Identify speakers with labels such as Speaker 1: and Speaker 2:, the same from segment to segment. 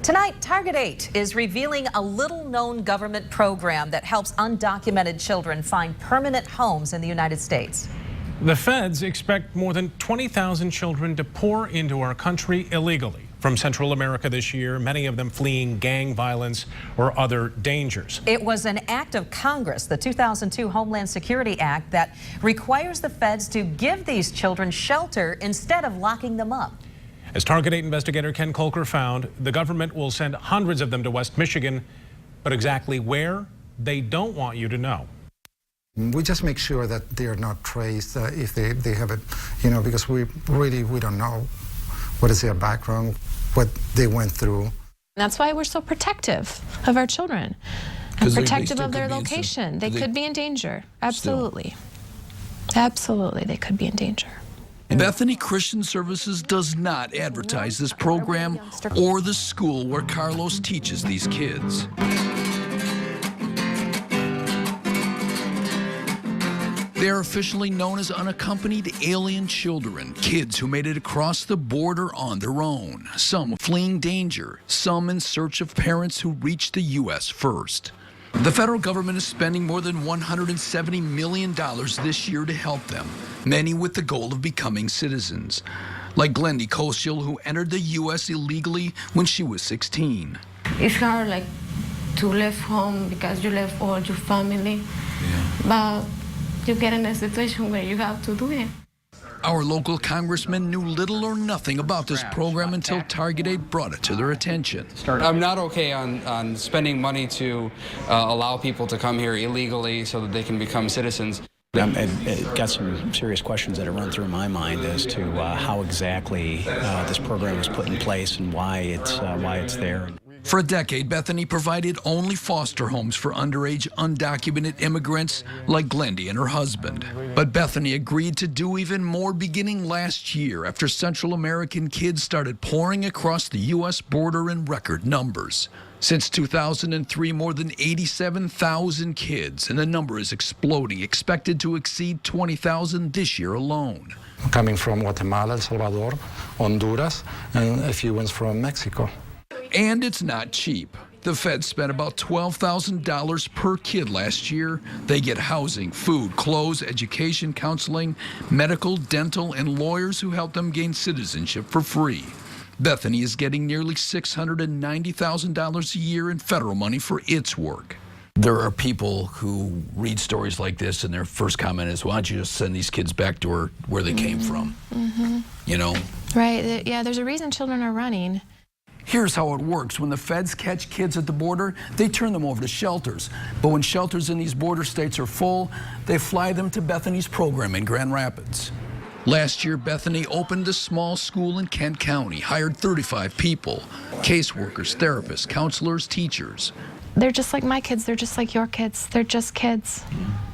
Speaker 1: Tonight, Target 8 is revealing a little-known government program that helps undocumented children find permanent homes in the United States.
Speaker 2: The feds expect more than 20,000 children to pour into our country illegally from Central America this year, many of them fleeing gang violence or other dangers.
Speaker 1: It was an act of Congress, the 2002 Homeland Security Act, that requires the feds to give these children shelter instead of locking them up.
Speaker 2: As Target 8 investigator Ken Kolker found, the government will send hundreds of them to West Michigan, but exactly where, they don't want you to know.
Speaker 3: We just make sure that they're not traced if they have it, because we don't know what is their background, what they went through.
Speaker 4: That's why we're so protective of our children and protective of their location. They could be in danger. Absolutely. Absolutely, they could be in danger.
Speaker 5: Bethany Christian Services does not advertise this program or the school where Carlos teaches these kids. They are officially known as unaccompanied alien children, kids who made it across the border on their own, some fleeing danger, some in search of parents who reached the U.S. first. The federal government is spending more than $170 million this year to help them, many with the goal of becoming citizens, like Glendy Kosiel, who entered the U.S. illegally when she was 16.
Speaker 6: It's hard, to leave home because you left all your family, but you get in a situation where you have to do it.
Speaker 5: Our local congressman knew little or nothing about this program until Target 8 brought it to their attention.
Speaker 7: I'm not okay on spending money to allow people to come here illegally so that they can become citizens.
Speaker 8: It got some serious questions that have run through my mind as to how exactly this program was put in place and why it's there.
Speaker 5: For a decade, Bethany provided only foster homes for underage, undocumented immigrants like Glendy and her husband. But Bethany agreed to do even more beginning last year after Central American kids started pouring across the U.S. border in record numbers. Since 2003, more than 87,000 kids, and the number is exploding, expected to exceed 20,000 this year alone.
Speaker 3: Coming from Guatemala, El Salvador, Honduras, and a few ones from Mexico.
Speaker 5: And it's not cheap. The feds spent about $12,000 per kid last year. They get housing, food, clothes, education, counseling, medical, dental, and lawyers who help them gain citizenship for free. Bethany is getting nearly $690,000 a year in federal money for its work. There are people who read stories like this and their first comment is, why don't you just send these kids back to where they came from?
Speaker 4: Right, yeah, there's a reason children are running.
Speaker 5: Here's how it works. When the feds catch kids at the border, they turn them over to shelters. But when shelters in these border states are full, they fly them to Bethany's program in Grand Rapids. Last year, Bethany opened a small school in Kent County, hired 35 people, caseworkers, therapists, counselors, teachers.
Speaker 4: They're just like my kids. They're just like your kids. They're just kids.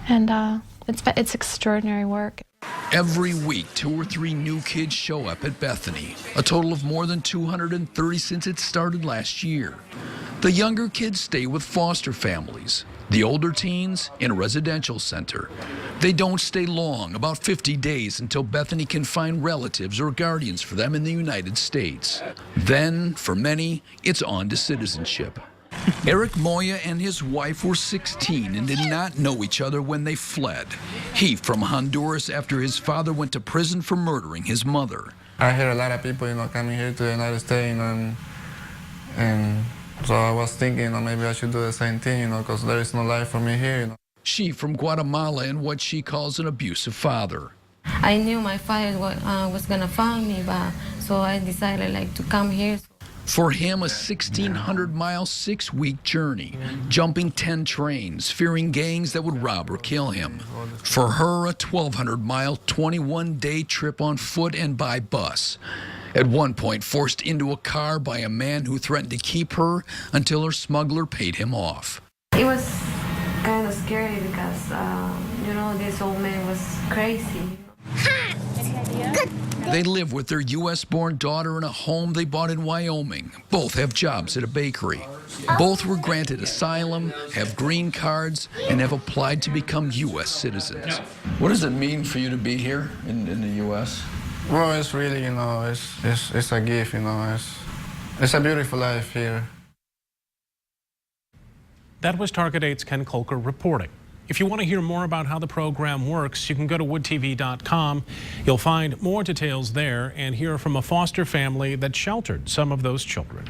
Speaker 4: And it's extraordinary work.
Speaker 5: Every week, 2 or 3 new kids show up at Bethany, a total of more than 230 since it started last year. The younger kids stay with foster families, the older teens in a residential center. They don't stay long, about 50 days, until Bethany can find relatives or guardians for them in the United States. Then, for many, it's on to citizenship. Eric Moya and his wife were 16 and did not know each other when they fled. He from Honduras after his father went to prison for murdering his mother.
Speaker 9: I hear a lot of people, coming here to the United States, and so I was thinking, maybe I should do the same thing, because there is no life for me here.
Speaker 5: She from Guatemala and what she calls an abusive father.
Speaker 6: I knew my father was gonna find me, so I decided to come here.
Speaker 5: For him, a 1,600-mile, 6-week journey, jumping 10 trains, fearing gangs that would rob or kill him. For her, a 1,200-mile, 21-day trip on foot and by bus. At one point, forced into a car by a man who threatened to keep her until her smuggler paid him off.
Speaker 6: It was kind of scary because, this old man was crazy.
Speaker 5: They live with their U.S.-born daughter in a home they bought in Wyoming. Both have jobs at a bakery. Both were granted asylum, have green cards, and have applied to become U.S. citizens. What does it mean for you to be here in the U.S.?
Speaker 9: Well, it's really, it's a gift, It's a beautiful life here.
Speaker 2: That was Target 8's Ken Kolker reporting. If you want to hear more about how the program works, you can go to woodtv.com. You'll find more details there and hear from a foster family that sheltered some of those children.